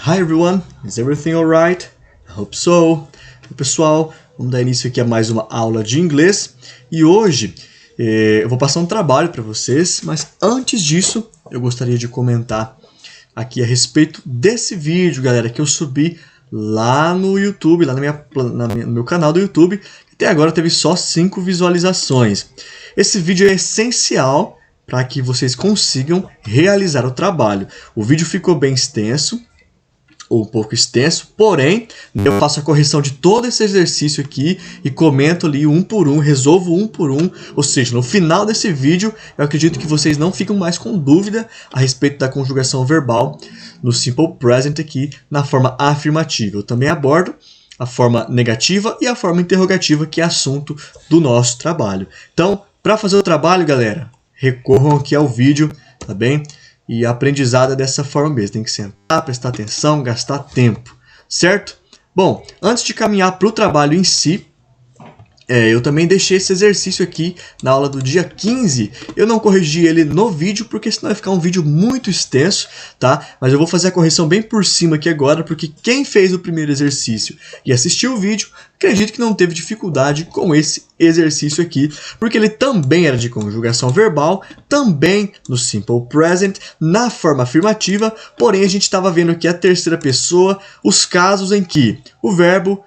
Hi everyone, is everything alright? I hope so. Pessoal, vamos dar início aqui a mais uma aula de inglês e hoje eu vou passar um trabalho para vocês, mas antes disso eu gostaria de comentar aqui a respeito desse vídeo, galera, que eu subi lá no YouTube, lá no meu canal do YouTube, que até agora teve só 5 visualizações. Esse vídeo é essencial para que vocês consigam realizar o trabalho. O vídeo ficou bem extenso, ou um pouco extenso, porém, eu faço a correção de todo esse exercício aqui e comento ali um por um, resolvo um por um, ou seja, no final desse vídeo, eu acredito que vocês não ficam mais com dúvida a respeito da conjugação verbal no Simple Present aqui na forma afirmativa. Eu também abordo a forma negativa e a forma interrogativa, que é assunto do nosso trabalho. Então, para fazer o trabalho, galera, recorram aqui ao vídeo, tá bem? E a aprendizado é dessa forma mesmo, tem que sentar, prestar atenção, gastar tempo, certo? Bom, antes de caminhar para o trabalho em si, eu também deixei esse exercício aqui na aula do dia 15. Eu não corrigi ele no vídeo, porque senão vai ficar um vídeo muito extenso, tá? Mas eu vou fazer a correção bem por cima aqui agora, porque quem fez o primeiro exercício e assistiu o vídeo, acredito que não teve dificuldade com esse exercício aqui, porque ele também era de conjugação verbal, também no Simple Present, na forma afirmativa, porém a gente estava vendo aqui a terceira pessoa, os casos em que o verbo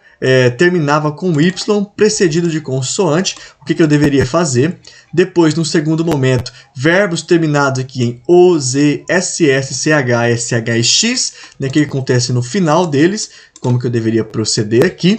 terminava com Y precedido de consoante. O que eu deveria fazer? Depois, no segundo momento, verbos terminados aqui em O, Z, SS, CH, SH e X, né, que acontece no final deles, como que eu deveria proceder aqui.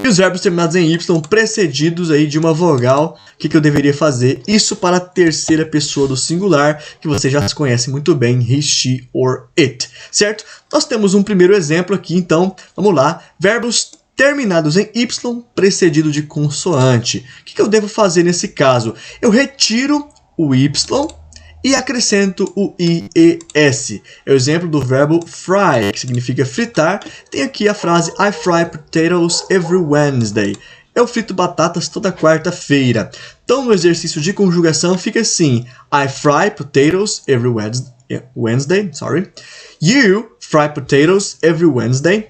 E os verbos terminados em Y precedidos aí de uma vogal, o que eu deveria fazer? Isso para a terceira pessoa do singular, que você já conhece muito bem, he, she or it, certo? Nós temos um primeiro exemplo aqui, então, vamos lá. Verbos terminados em Y precedido de consoante. O que eu devo fazer nesse caso? Eu retiro o Y e acrescento o IES. É o exemplo do verbo fry, que significa fritar. Tem aqui a frase I fry potatoes every Wednesday. Eu frito batatas toda quarta-feira. Então, no exercício de conjugação fica assim: I fry potatoes every Wednesday. You fry potatoes every Wednesday.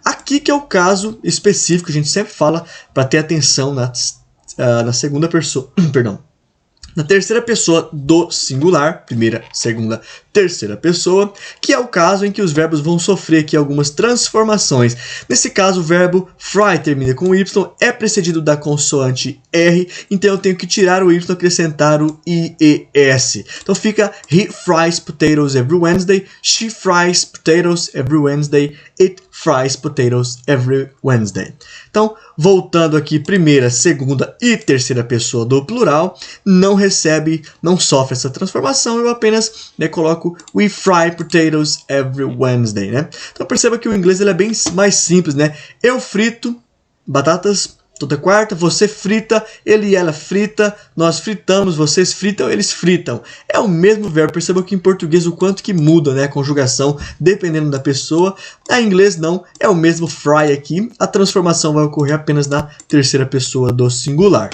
Aqui que é o caso específico, a gente sempre fala para ter atenção na segunda pessoa, perdão. Na terceira pessoa do singular, primeira, segunda, terceira pessoa, que é o caso em que os verbos vão sofrer aqui algumas transformações. Nesse caso, o verbo fry termina com Y, é precedido da consoante R, então eu tenho que tirar o Y e acrescentar o IES. Então fica he fries potatoes every Wednesday, she fries potatoes every Wednesday, it fries potatoes every Wednesday. Então, voltando aqui, primeira, segunda e terceira pessoa do plural, não sofre essa transformação, eu apenas coloco we fry potatoes every Wednesday, né? Então perceba que o inglês ele é bem mais simples, né? Eu frito batatas toda quarta, você frita, ele e ela frita, nós fritamos, vocês fritam, eles fritam. É o mesmo verbo, perceba que em português o quanto que muda, né, a conjugação, dependendo da pessoa. Em inglês não, é o mesmo fry aqui, a transformação vai ocorrer apenas na terceira pessoa do singular,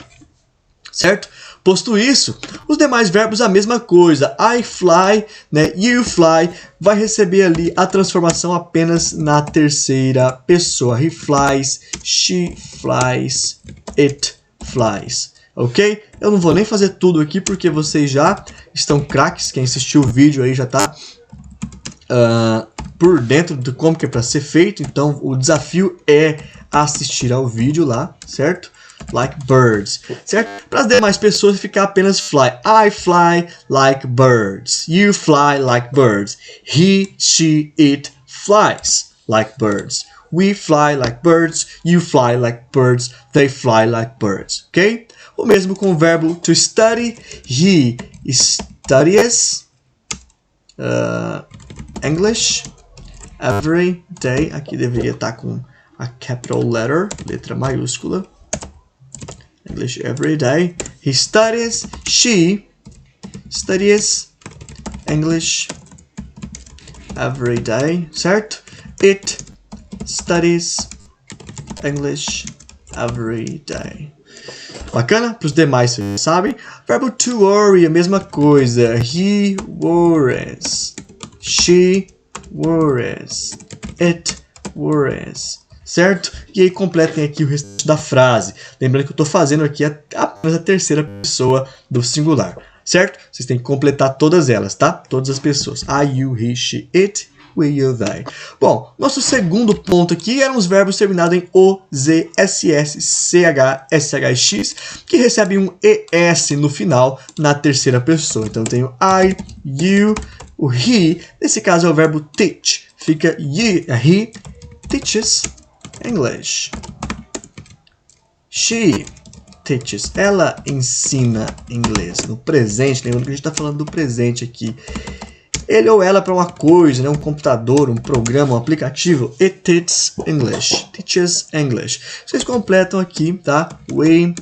certo? Posto isso, os demais verbos a mesma coisa. I fly, né, you fly, vai receber ali a transformação apenas na terceira pessoa. He flies, she flies, it flies. Ok? Eu não vou nem fazer tudo aqui porque vocês já estão craques. Quem assistiu o vídeo aí já está por dentro de como que é para ser feito. Então o desafio é assistir ao vídeo lá, certo? Like birds, certo? Para as demais pessoas ficar apenas fly. I fly like birds. You fly like birds. He, she, it flies like birds. We fly like birds. You fly like birds. They fly like birds. Ok? O mesmo com o verbo to study. He studies English every day. Aqui deveria estar com a capital letter, letra maiúscula. English every day. He studies, she studies English every day, certo? It studies English every day. Bacana? Para os demais, vocês sabem. Verbo to worry, a mesma coisa. He worries. She worries. It worries. Certo? E aí completem aqui o restante da frase. Lembrando que eu estou fazendo aqui apenas a terceira pessoa do singular. Certo? Vocês têm que completar todas elas, tá? Todas as pessoas. I, you, he, she, it, we, you, they. Bom, nosso segundo ponto aqui eram os verbos terminados em O, Z, SS, CH, SH e X, que recebem um ES no final na terceira pessoa. Então eu tenho I, you, o he, nesse caso é o verbo teach. Fica he teaches English. She teaches. Ela ensina inglês. No presente, lembrando que a gente está falando do presente aqui. Ele ou ela para uma coisa, né? Um computador, um programa, um aplicativo. It teaches English. Teaches English. Vocês completam aqui, tá? We,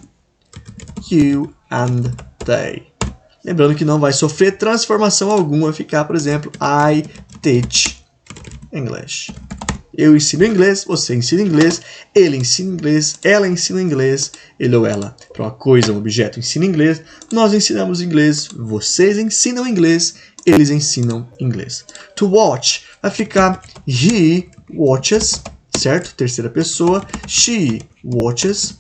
you and they. Lembrando que não vai sofrer transformação alguma. Vai ficar, por exemplo, I teach English. Eu ensino inglês, você ensina inglês, ele ensina inglês, ela ensina inglês, ele ou ela. Para uma coisa, um objeto ensina inglês, nós ensinamos inglês, vocês ensinam inglês, eles ensinam inglês. To watch vai ficar he watches, certo? Terceira pessoa. She watches.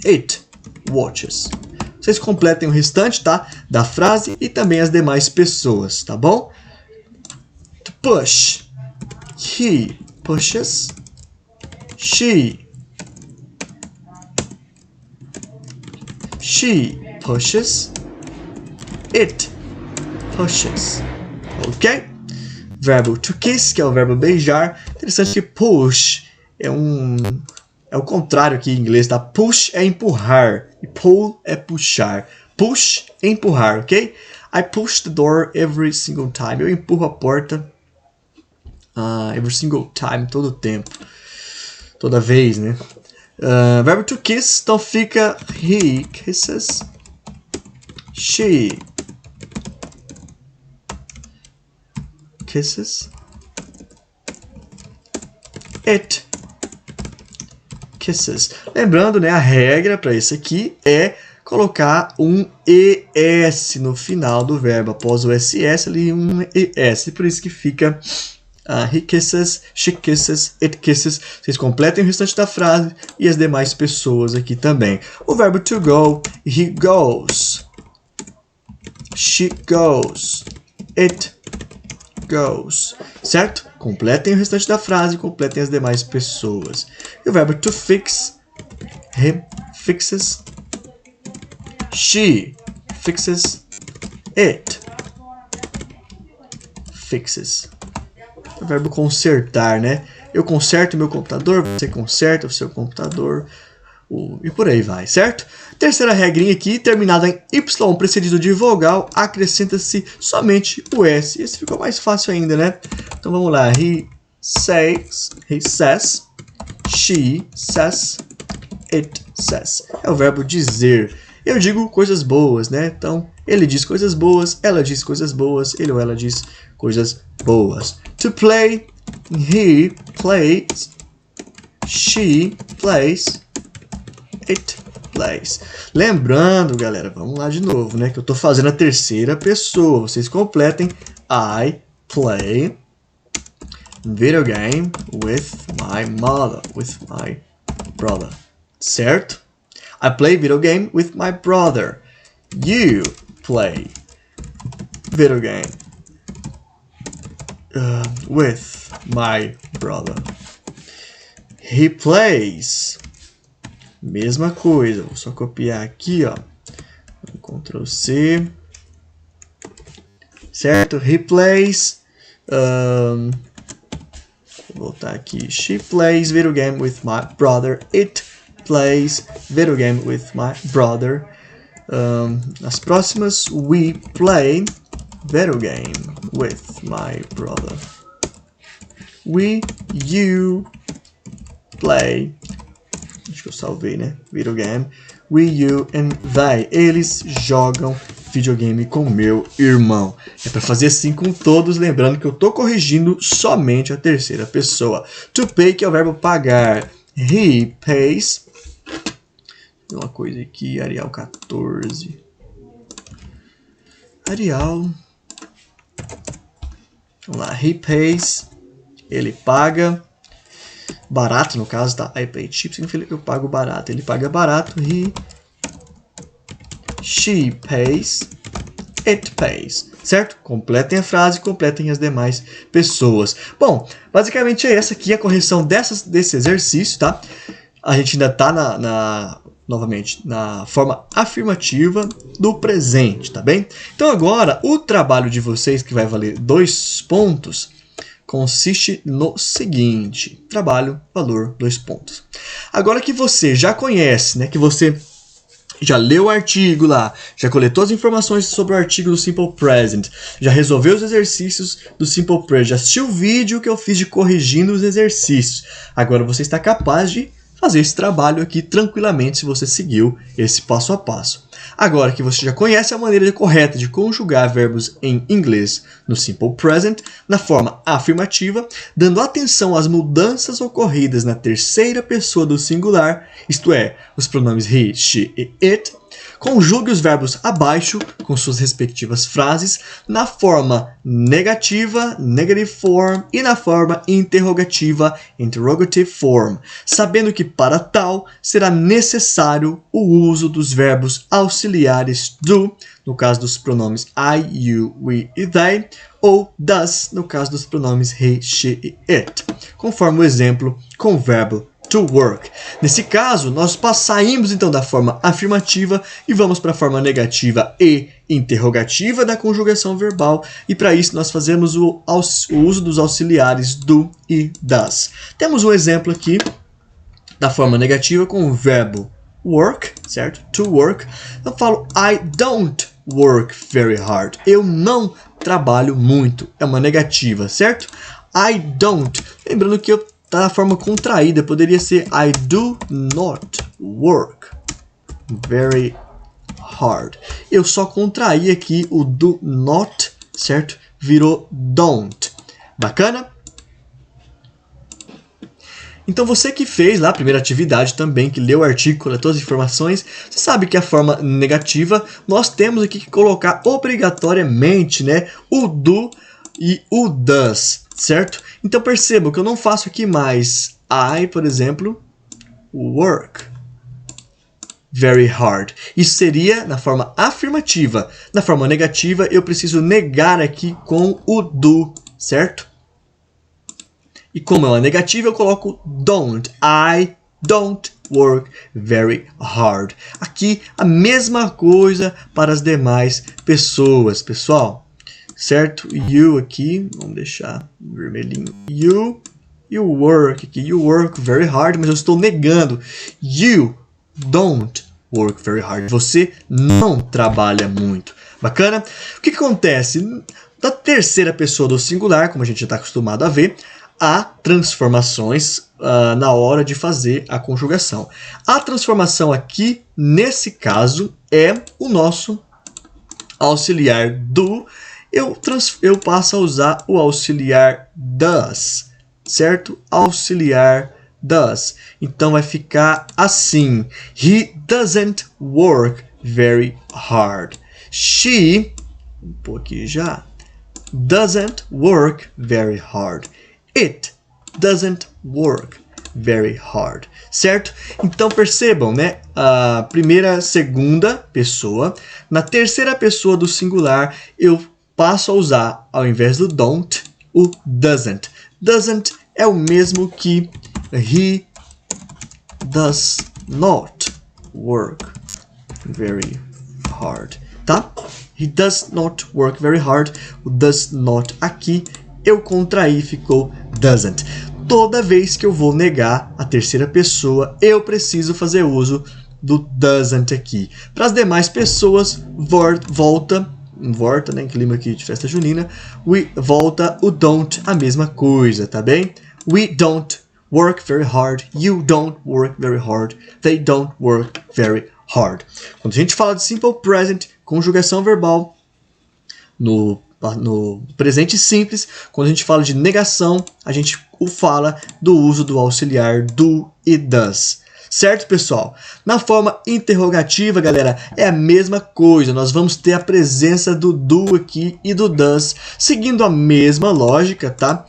It watches. Vocês completem o restante, tá? Da frase e também as demais pessoas, tá bom? To push. He pushes. She pushes. It pushes. Ok? Verbo to kiss, que é o verbo beijar. Interessante que push é o contrário aqui em inglês, tá? Push é empurrar e pull é puxar. Push é empurrar, ok? I push the door every single time. Eu empurro a porta every single time, todo tempo. Toda vez, né? Verbo to kiss, então fica he kisses. She kisses. It kisses. Lembrando, né, a regra para isso aqui é colocar um ES no final do verbo. Após o SS, ali um ES. Por isso que fica he kisses, she kisses, it kisses. Vocês completem o restante da frase e as demais pessoas aqui também. O verbo to go, he goes. She goes. It goes. Certo? Completem o restante da frase, completem as demais pessoas. E o verbo to fix, he fixes. She fixes. It fixes. O verbo consertar, né? Eu conserto meu computador, você conserta o seu computador. E por aí vai, certo? Terceira regrinha aqui, terminado em Y precedido de vogal, acrescenta-se somente o S. Esse ficou mais fácil ainda, né? Então vamos lá. He says, she says, it says. É o verbo dizer. Eu digo coisas boas, né? Então, ele diz coisas boas, ela diz coisas boas, ele ou ela diz coisas boas. To play, he plays, she plays, it plays. Lembrando, galera, vamos lá de novo, né? Que eu tô fazendo a terceira pessoa. Vocês completem. I play video game with my mother, with my brother. Certo? I play video game with my brother. You play video game with my brother. He plays. Mesma coisa. Vou só copiar aqui, ó. Ctrl C. Certo? He plays. Vou voltar aqui. She plays video game with my brother. It plays video game with my brother. As próximas, we play video game with my brother. You play. Acho que eu salvei, né? Video game. You and they. Eles jogam videogame com meu irmão. É para fazer assim com todos, lembrando que eu tô corrigindo somente a terceira pessoa. To pay, que é o verbo pagar. He pays. Tem uma coisa aqui, Arial 14. Arial Vamos lá, he pays, ele paga. Barato, no caso, tá? I pay cheap significa que eu pago barato. Ele paga barato. She pays. It pays. Certo? Completem a frase, completem as demais pessoas. Bom, basicamente é essa aqui a correção desse exercício, tá? A gente ainda tá novamente, na forma afirmativa do presente, tá bem? Então agora, o trabalho de vocês, que vai valer 2 pontos, consiste no seguinte: trabalho, valor, 2 pontos. Agora que você já conhece, né, que você já leu o artigo lá, já coletou as informações sobre o artigo do Simple Present, já resolveu os exercícios do Simple Present, já assistiu o vídeo que eu fiz de corrigindo os exercícios. Agora você está capaz de fazer esse trabalho aqui tranquilamente se você seguiu esse passo a passo. Agora que você já conhece a maneira correta de conjugar verbos em inglês no Simple Present, na forma afirmativa, dando atenção às mudanças ocorridas na terceira pessoa do singular, isto é, os pronomes he, she e it, conjugue os verbos abaixo com suas respectivas frases na forma negativa, negative form, e na forma interrogativa, interrogative form, sabendo que para tal será necessário o uso dos verbos auxiliares do, no caso dos pronomes I, you, we e they, ou does, no caso dos pronomes he, she e it, conforme o exemplo com o verbo to work. Nesse caso, nós saímos então da forma afirmativa e vamos para a forma negativa e interrogativa da conjugação verbal, e para isso nós fazemos o uso dos auxiliares do e does. Temos um exemplo aqui da forma negativa com o verbo work, certo? To work. Eu falo I don't work very hard. Eu não trabalho muito. É uma negativa, certo? I don't. Lembrando que eu tá na forma contraída, poderia ser I do not work very hard. Eu só contraí aqui o do not, certo? Virou don't. Bacana? Então você que fez lá a primeira atividade também, que leu o artigo, coletou as informações, você sabe que a forma negativa nós temos aqui que colocar obrigatoriamente, né, o do e o does, certo? Então percebam que eu não faço aqui mais I, por exemplo, work very hard. Isso seria na forma afirmativa. Na forma negativa eu preciso negar aqui com o do, certo? E como é uma negativa eu coloco don't. I don't work very hard. Aqui a mesma coisa para as demais pessoas, pessoal. Certo? You aqui, vamos deixar vermelhinho. You work aqui. You work very hard, mas eu estou negando. You don't work very hard. Você não trabalha muito. Bacana? O que acontece? Da terceira pessoa do singular, como a gente já está acostumado a ver, há transformações na hora de fazer a conjugação. A transformação aqui, nesse caso, é o nosso auxiliar do. Eu passo a usar o auxiliar does, certo? Auxiliar does. Então vai ficar assim. He doesn't work very hard. She, vou pôr aqui já, doesn't work very hard. It doesn't work very hard. Certo? Então percebam, né? A primeira, segunda pessoa. Na terceira pessoa do singular, eu passo a usar, ao invés do don't, o doesn't. Doesn't é o mesmo que he does not work very hard, tá? He does not work very hard. O does not aqui eu contraí, ficou doesn't. Toda vez que eu vou negar a terceira pessoa, eu preciso fazer uso do doesn't aqui. Para as demais pessoas, volta, né, em clima aqui de festa junina, volta o don't, a mesma coisa, tá bem? We don't work very hard, you don't work very hard, they don't work very hard. Quando a gente fala de simple present, conjugação verbal, no presente simples, quando a gente fala de negação, a gente fala do uso do auxiliar do e does, Certo, pessoal? Na forma interrogativa, galera, é a mesma coisa. Nós vamos ter a presença do do aqui e do does, seguindo a mesma lógica, tá?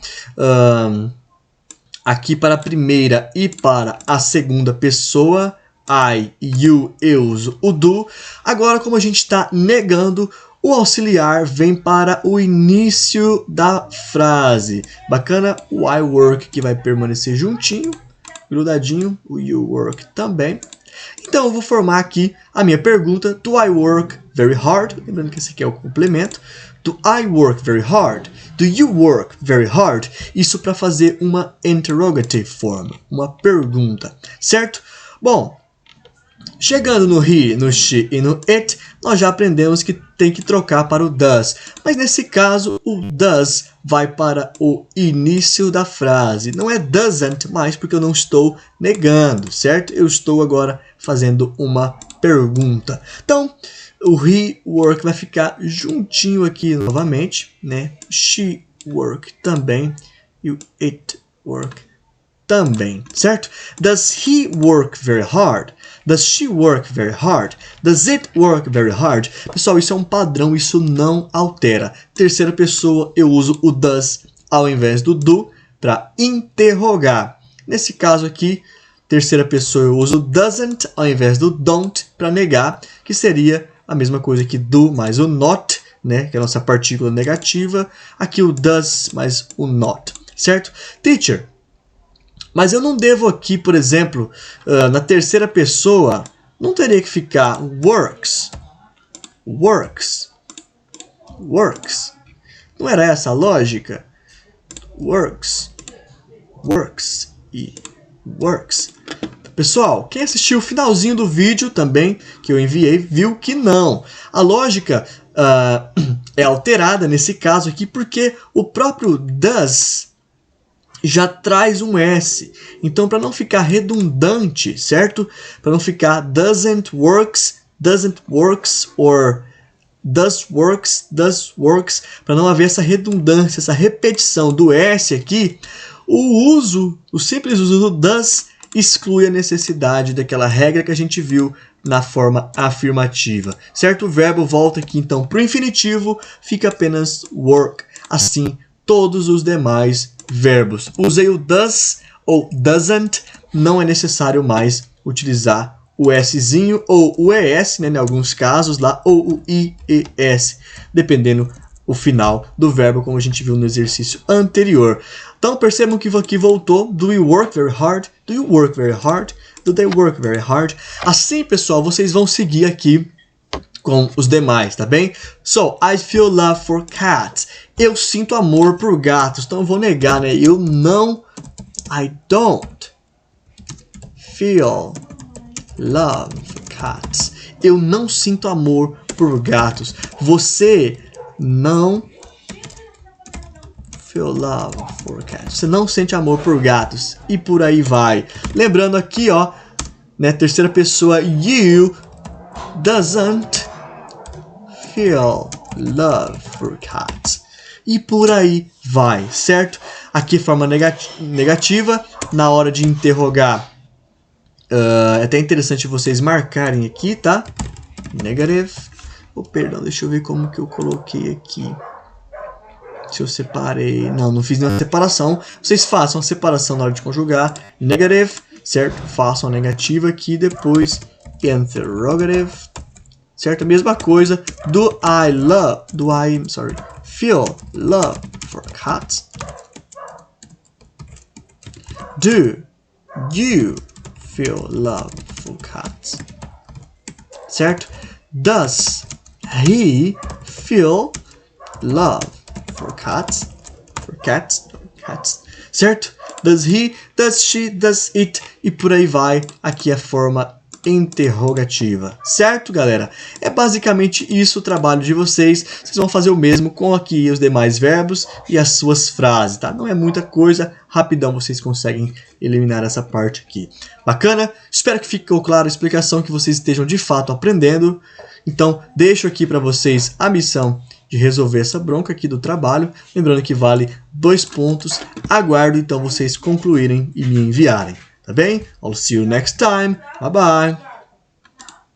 Aqui para a primeira e para a segunda pessoa, I, you, eu uso o do. Agora, como a gente está negando, o auxiliar vem para o início da frase. Bacana, o I work que vai permanecer juntinho, grudadinho, o you work também. Então eu vou formar aqui a minha pergunta, do I work very hard? Lembrando que esse aqui é o complemento. Do I work very hard? Do you work very hard? Isso para fazer uma interrogative form, uma pergunta, certo? Bom, chegando no he, no she e no it, nós já aprendemos que tem que trocar para o does. Mas nesse caso, o does vai para o início da frase. Não é doesn't mais, porque eu não estou negando, certo? Eu estou agora fazendo uma pergunta. Então, o he work vai ficar juntinho aqui novamente, né? She work também e o it work também, certo? Does he work very hard? Does she work very hard? Does it work very hard? Pessoal, isso é um padrão, isso não altera. Terceira pessoa, eu uso o does ao invés do do para interrogar. Nesse caso aqui, terceira pessoa, eu uso doesn't ao invés do don't para negar, que seria a mesma coisa que do mais o not, né? Que é a nossa partícula negativa. Aqui o does mais o not, certo? Teacher, mas eu não devo aqui, por exemplo, na terceira pessoa, não teria que ficar works. Works. Works. Não era essa a lógica? Works. Works. E works. Pessoal, quem assistiu o finalzinho do vídeo também, que eu enviei, viu que não. A lógica é alterada nesse caso aqui, porque o próprio does já traz um S. Então, para não ficar redundante, certo? Para não ficar doesn't works, or does works, para não haver essa redundância, essa repetição do S aqui, o simples uso do does exclui a necessidade daquela regra que a gente viu na forma afirmativa, certo? O verbo volta aqui então para o infinitivo, fica apenas work. Assim, todos os demais verbos. Usei o does ou doesn't, não é necessário mais utilizar o Szinho ou o ES, né, em alguns casos lá, ou o IES, dependendo o final do verbo, como a gente viu no exercício anterior. Então percebam que aqui voltou, do you work very hard? Do you work very hard? Do they work very hard? Assim, pessoal, vocês vão seguir aqui com os demais, tá bem? So, I feel love for cats. Eu sinto amor por gatos. Então eu vou negar, né? I don't feel love for cats. Eu não sinto amor por gatos. Você não feel love for cats. Você não sente amor por gatos. E por aí vai. Lembrando aqui, ó, né? Terceira pessoa, you doesn't feel love for cats. E por aí vai, certo? Aqui forma negativa, na hora de interrogar. É até interessante vocês marcarem aqui, tá? Negative. Oh, perdão, deixa eu ver como que eu coloquei aqui. Se eu separei... Não fiz nenhuma separação. Vocês façam a separação na hora de conjugar. Negative, certo? Façam a negativa aqui, depois interrogative. Certo? A mesma coisa. Do I feel love for cats? Do you feel love for cats? Certo? Does he feel love for cats? For cats? Cats. Certo? Does he, does she, does it, e por aí vai. Aqui a forma interrogativa, certo, galera? É basicamente isso o trabalho de vocês. Vocês vão fazer o mesmo com aqui os demais verbos e as suas frases, tá? Não é muita coisa, rapidão vocês conseguem eliminar essa parte aqui. Bacana? Espero que ficou clara a explicação, que vocês estejam de fato aprendendo. Então, deixo aqui para vocês a missão de resolver essa bronca aqui do trabalho. Lembrando que vale 2 pontos. Aguardo então vocês concluírem e me enviarem. tá bem? I'll see you next time. Bye bye.